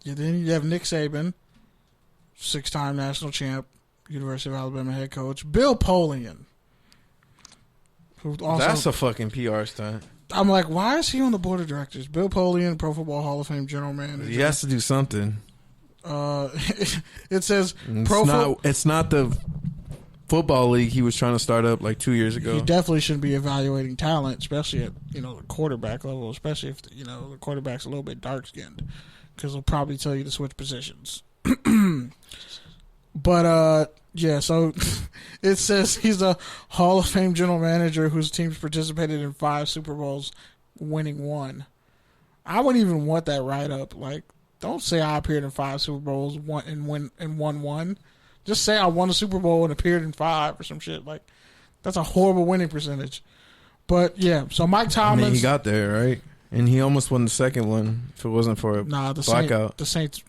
Then you have Nick Saban, 6-time national champ, University of Alabama head coach. Bill Polian. That's a fucking PR stunt. I'm like, why is he on the board of directors? Bill Polian, Pro Football Hall of Fame general manager. He has to do something. It says it's not the football league he was trying to start up like 2 years ago. He definitely shouldn't be evaluating talent, especially at the quarterback level, especially if the quarterback's a little bit dark skinned, because he'll probably tell you to switch positions. But yeah, so it says he's a Hall of Fame general manager whose teams participated in 5 Super Bowls, winning 1. I wouldn't even want that write up. Like, don't say I appeared in 5 Super Bowls and won 1. Just say I won a Super Bowl and appeared in 5 or some shit. Like, that's a horrible winning percentage. But yeah, so Mike Tomlin. He got there, right? And he almost won the second one if it wasn't for a blackout. The Saints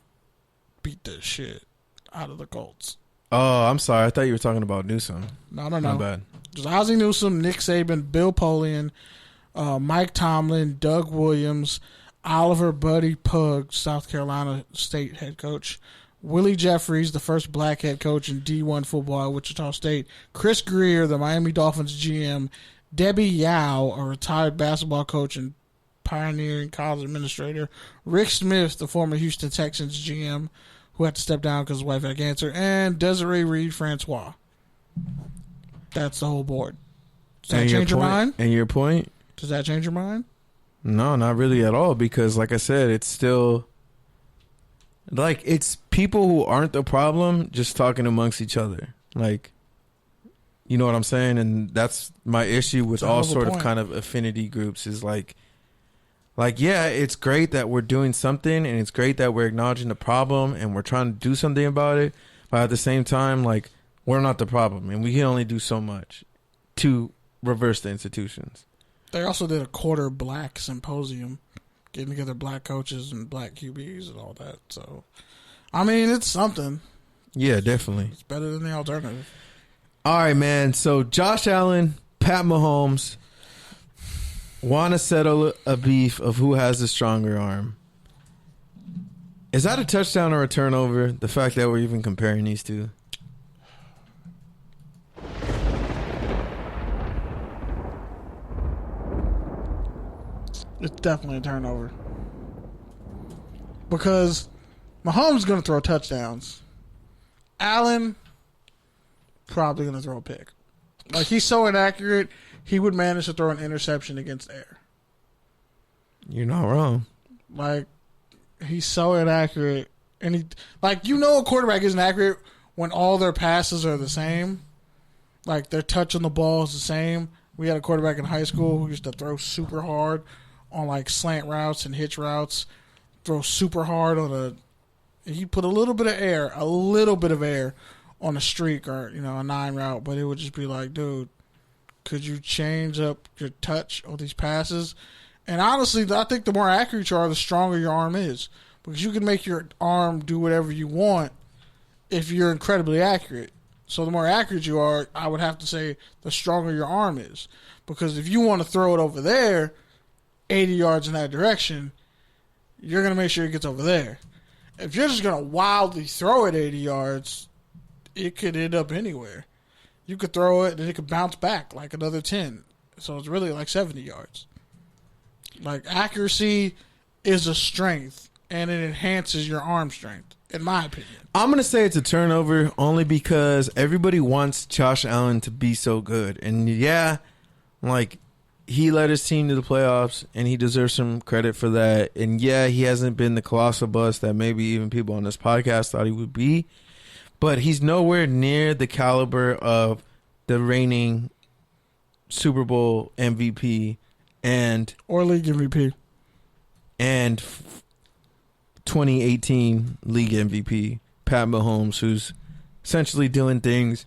beat the shit out of the Colts. Oh, I'm sorry. I thought you were talking about Newsom. No. My bad. Just Ozzie Newsome, Nick Saban, Bill Polian, Mike Tomlin, Doug Williams, Oliver Buddy Pugh, South Carolina State head coach, Willie Jeffries, the first black head coach in D1 football at Wichita State, Chris Greer, the Miami Dolphins GM, Debbie Yao, a retired basketball coach and pioneering college administrator, Rick Smith, the former Houston Texans GM, who had to step down because his wife had cancer, and Desiree Reed Francois. That's the whole board. Does that change your mind? And your point? Does that change your mind? No, not really at all, because like I said, it's still like it's people who aren't the problem just talking amongst each other. Like, you know what I'm saying? And that's my issue with all sort of kind of affinity groups is like, yeah, it's great that we're doing something and it's great that we're acknowledging the problem and we're trying to do something about it. But at the same time, like, we're not the problem and we can only do so much to reverse the institutions. They also did a quarter black symposium, getting together black coaches and black QBs and all that. So, I mean, it's something. Yeah, definitely. It's better than the alternative. All right, man. So Josh Allen, Pat Mahomes want to settle a beef of who has the stronger arm. Is that a touchdown or a turnover? The fact that we're even comparing these two. It's definitely a turnover. Because Mahomes is going to throw touchdowns. Allen probably going to throw a pick. Like, he's so inaccurate, he would manage to throw an interception against air. You're not wrong. Like, he's so inaccurate. And he, like, you know, a quarterback isn't accurate when all their passes are the same. Like, their touch on the ball is the same. We had a quarterback in high school who used to throw super hard on, like, slant routes and hitch routes. Throw super hard on he'd put a little bit of air on a streak or, you know, a 9 route, but it would just be like, dude, could you change up your touch on these passes? And honestly, I think the more accurate you are, the stronger your arm is. Because you can make your arm do whatever you want if you're incredibly accurate. So the more accurate you are, I would have to say the stronger your arm is. Because if you want to throw it over there, 80 yards in that direction, you're going to make sure it gets over there. If you're just going to wildly throw it 80 yards, it could end up anywhere. You could throw it and it could bounce back like another 10. So it's really like 70 yards. Like, accuracy is a strength, and it enhances your arm strength, in my opinion. I'm going to say it's a turnover only because everybody wants Josh Allen to be so good. And, yeah, like, he led his team to the playoffs, and he deserves some credit for that. And, yeah, he hasn't been the colossal bust that maybe even people on this podcast thought he would be. But he's nowhere near the caliber of the reigning Super Bowl MVP or league MVP and 2018 league MVP, Pat Mahomes, who's essentially doing things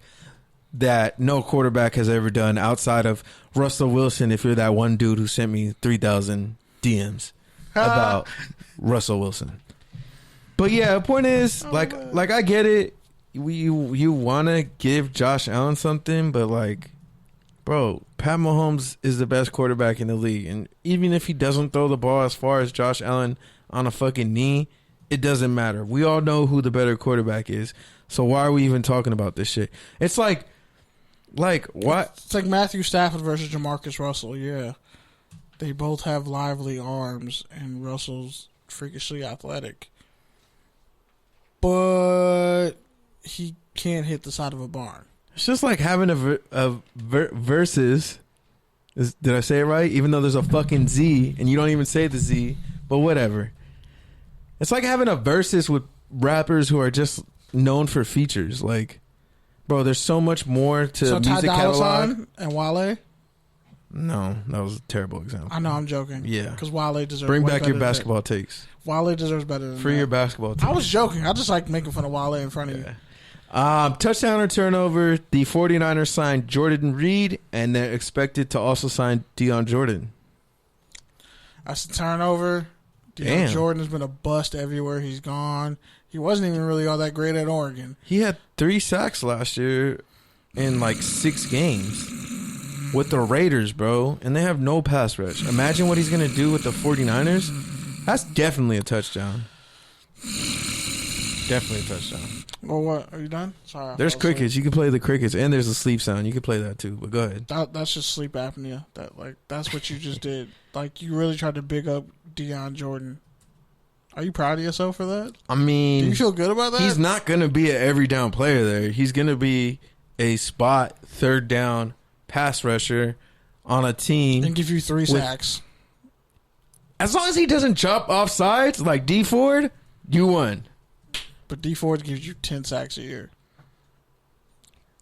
that no quarterback has ever done outside of Russell Wilson. If you're that one dude who sent me 3,000 DMs about Russell Wilson. But yeah, the point is, like I get it. You want to give Josh Allen something, but like, bro, Pat Mahomes is the best quarterback in the league. And even if he doesn't throw the ball as far as Josh Allen on a fucking knee, it doesn't matter. We all know who the better quarterback is. So why are we even talking about this shit? It's like what? It's like Matthew Stafford versus Jamarcus Russell. Yeah, they both have lively arms, and Russell's freakishly athletic, but he can't hit the side of a barn. It's just like having a versus. Did I say it right? Even though there's a fucking Z, and you don't even say the Z, but whatever. It's like having a versus with rappers who are just known for features. Like, bro, there's so much more to so music catalog. And Wale? No, that was a terrible example. I know, I'm joking. Yeah. Because Wale deserves Bring back your basketball takes. Wale deserves better than Free that. your basketball takes. I was joking. I just like making fun of Wale in front of you. Touchdown or turnover. The 49ers signed Jordan Reed, and they're expected to also sign Dion Jordan. That's the turnover. Dion Jordan has been a bust everywhere he's gone. He wasn't even really all that great at Oregon. He had 3 sacks last year in like 6 games with the Raiders, bro, and they have no pass rush. Imagine what he's going to do with the 49ers. That's definitely a touchdown. Definitely a touchdown. Well, what? Are you done? Sorry. There's crickets. You can play the crickets, and there's a sleep sound. You can play that too, but go ahead. That's just sleep apnea. That's what you just did. Like, you really tried to big up Dion Jordan. Are you proud of yourself for that? I mean, do you feel good about that? He's not going to be an every down player there. He's going to be a spot third down pass rusher on a team and give you 3 sacks. As long as he doesn't chop off sides like D Ford, you won. But D Ford gives you 10 sacks a year.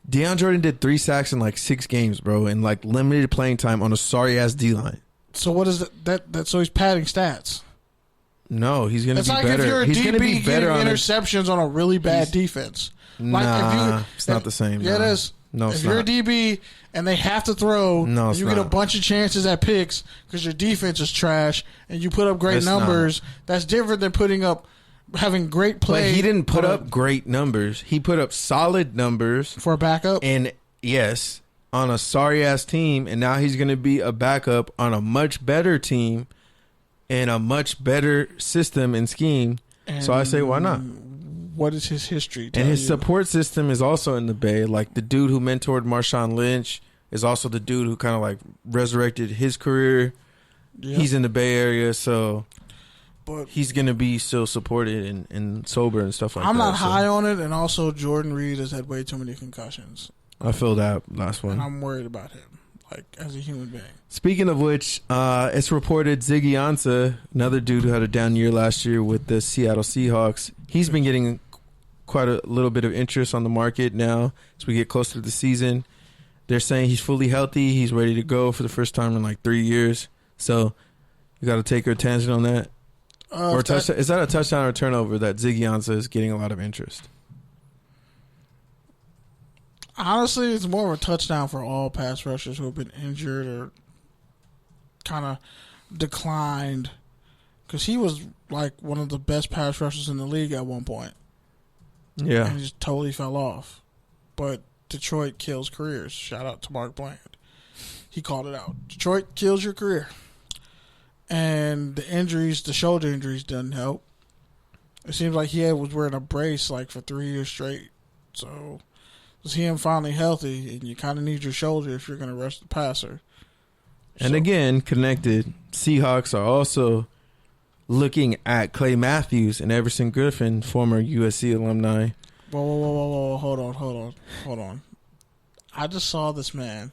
Dion Jordan did 3 sacks in like 6 games, bro, and like limited playing time on a sorry ass D line. So what is that? So he's padding stats. No, he's going to be like better. If you're a he's DB going to be better on interceptions on a really bad defense. Like it's not the same. Yeah, it is. No, if you're a DB and they have to throw, you get a bunch of chances at picks because your defense is trash, and you put up great numbers. That's different than having great play. But he didn't put up great numbers. He put up solid numbers for a backup. And yes, on a sorry ass team, and now he's going to be a backup on a much better team and a much better system and scheme. And so I say, why not? What is his history? And his support system is also in the Bay. Like the dude who mentored Marshawn Lynch is also the dude who kind of like resurrected his career. Yep. He's in the Bay Area, so but he's going to be still supported and sober and stuff like that. I'm not high on it, and also Jordan Reed has had way too many concussions. I feel that last one. And I'm worried about him, like, as a human being. Speaking of which, it's reported Ziggy Ansah, another dude who had a down year last year with the Seattle Seahawks, he's been getting quite a little bit of interest on the market now as we get closer to the season. They're saying he's fully healthy. He's ready to go for the first time in like 3 years. So you got to take your tangent on that. Is that a touchdown or turnover that Ziggy Ansah is getting a lot of interest? Honestly, it's more of a touchdown for all pass rushers who have been injured or kind of declined, because he was like one of the best pass rushers in the league at one point. Yeah. And he just totally fell off. But Detroit kills careers. Shout out to Mark Bland. He called it out. Detroit kills your career. And the injuries, the shoulder injuries, didn't help. It seems like he was wearing a brace like for 3 years straight. So to see him finally healthy, and you kind of need your shoulder if you're going to rush the passer. And again, connected, Seahawks are also looking at Clay Mathews and Everson Griffin, former USC alumni. Whoa. Hold on. I just saw this man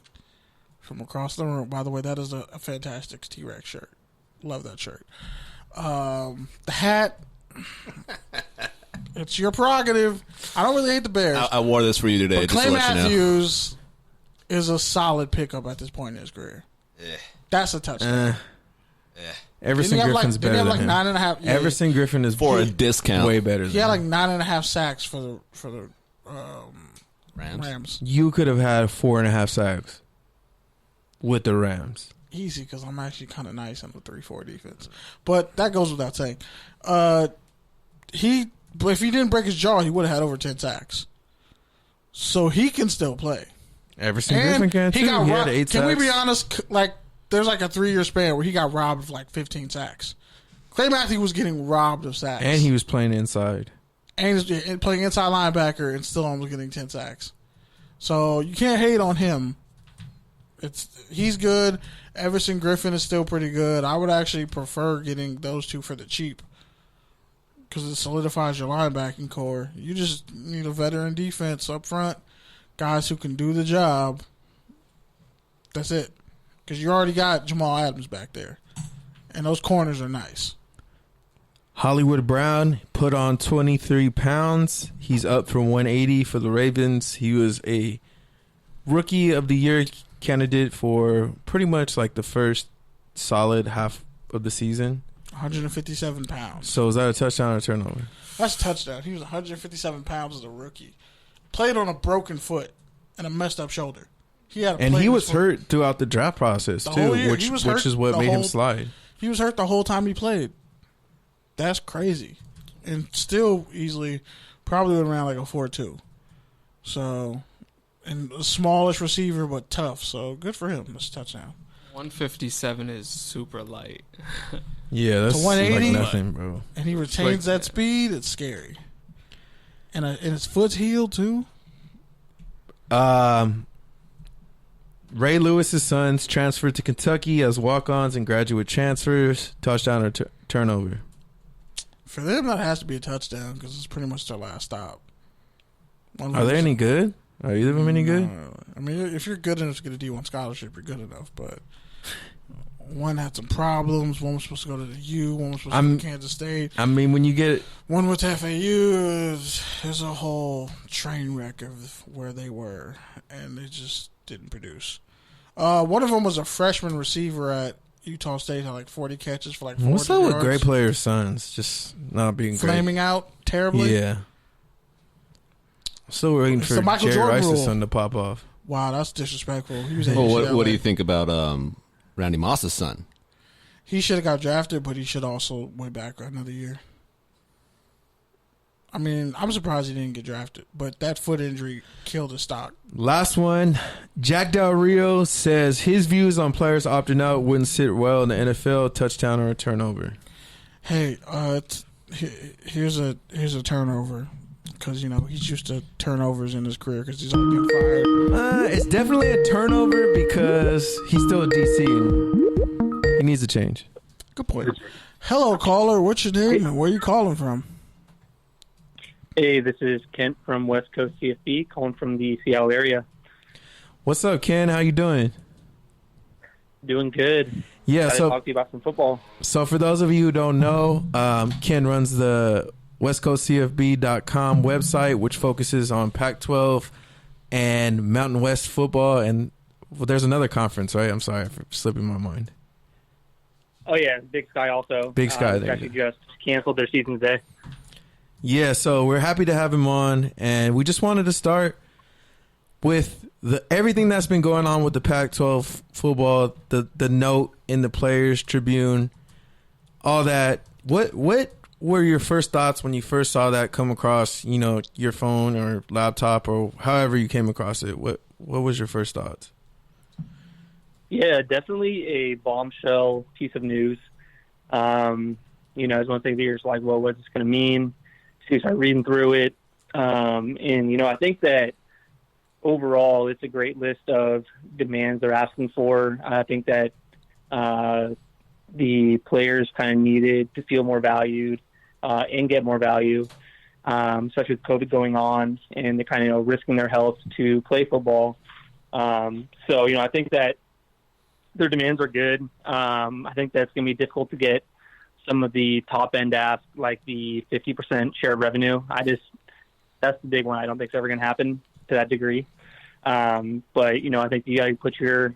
from across the room. By the way, that is a fantastic T-Rex shirt. Love that shirt. The hat, it's your prerogative. I don't really hate the Bears. I wore this for you today. But Clay Mathews is a solid pickup at this point in his career. That's a touchdown. Everson Griffin's better than him. 9.5. Yeah, Everson Griffin is for a discount way better than he had like 9.5 sacks for the Rams. You could have had 4.5 sacks with the Rams. Easy, because I'm actually kind of nice on the 3-4 defense. But that goes without saying. But if he didn't break his jaw, he would have had over 10 sacks. So he can still play. Everson Griffin can too. He had 8 sacks. Can we be honest? Like, there's like a 3-year span where he got robbed of like 15 sacks. Clay Matthews was getting robbed of sacks. And he was playing inside. And he was playing inside linebacker and still almost getting 10 sacks. So you can't hate on him. He's good. Everson, Griffin is still pretty good. I would actually prefer getting those two for the cheap because it solidifies your linebacking core. You just need a veteran defense up front, guys who can do the job. That's it. Because you already got Jamal Adams back there. And those corners are nice. Hollywood Brown put on 23 pounds. He's up from 180 for the Ravens. He was a Rookie of the Year candidate for pretty much like the first solid half of the season. 157 pounds. So is that a touchdown or a turnover? That's a touchdown. He was 157 pounds as a rookie. Played on a broken foot and a messed up shoulder. He was hurt throughout the draft process too, which is what made him slide. He was hurt the whole time he played. That's crazy. And still easily probably went around like a 4.2. So, and a smallish receiver but tough. So good for him. That's a touchdown. 157 is super light. Yeah, that's to 180, like nothing, bro. And he retains that speed. It's scary. And his foot's healed too. Ray Lewis's sons transferred to Kentucky as walk-ons and graduate transfers. Touchdown or turnover? For them, that has to be a touchdown because it's pretty much their last stop. Are they any good? Are either of them any good? I mean, if you're good enough to get a D1 scholarship, you're good enough. But one had some problems. One was supposed to go to the U. One was supposed to go to Kansas State. I mean, when you get one with FAU, there's a whole train wreck of where they were, and they just didn't produce. One of them was a freshman receiver at Utah State, had like 40 catches for like 40 What's up yards. with great players' sons just not being flaming great? Out terribly? Yeah. Still waiting for Jerry Rice's son to pop off. Wow, that's disrespectful. He was at UCLA. What do you think about Randy Moss's son? He should have got drafted, but he should also went back another year. I mean, I'm surprised he didn't get drafted, but that foot injury killed his stock. Last one. Jack Del-Rio says his views on players opting out wouldn't sit well in the NFL. Touchdown or a turnover? Hey, here's a turnover because he's used to turnovers in his career because he's only getting fired. It's definitely a turnover because he's still a DC and he needs a change. Good point. Hello, caller. What's your name and where are you calling from? Hey, this is Kent from West Coast CFB, calling from the Seattle area. What's up, Ken? How you doing? Doing good. Yeah, so talk to you about some football. So for those of you who don't know, Ken runs the westcoastcfb.com website, which focuses on Pac-12 and Mountain West football. And there's another conference, right? I'm sorry for slipping my mind. Oh, yeah, Big Sky also. Big Sky. There actually just canceled their season today. Yeah, so we're happy to have him on, and we just wanted to start with everything that's been going on with the Pac-12 football, the note in the Players Tribune, all that. What were your first thoughts when you first saw that come across, your phone or laptop or however you came across it? What was your first thoughts? Yeah, definitely a bombshell piece of news. It's one thing that you're just like, well, what's this going to mean? So you start reading through it. I think that overall it's a great list of demands they're asking for. I think that the players kind of needed to feel more valued and get more value, especially with COVID going on and they're kind of risking their health to play football. I think that their demands are good. I think that's going to be difficult to get some of the top end asks, like the 50% share of revenue. That's the big one. I don't think it's ever going to happen to that degree. I think you got to put you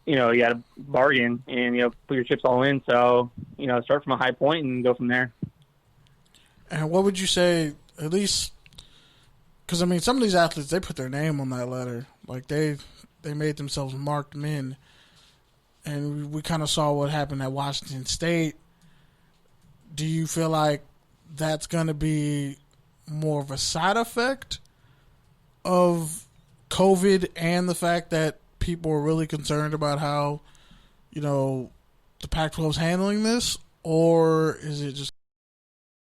got to bargain and, put your chips all in. So, start from a high point and go from there. And what would you say, at least, because, some of these athletes, they put their name on that letter. Like, they made themselves marked men. And we kind of saw what happened at Washington State. Do you feel like that's going to be more of a side effect of COVID and the fact that people are really concerned about how, the Pac-12 is handling this? or is it just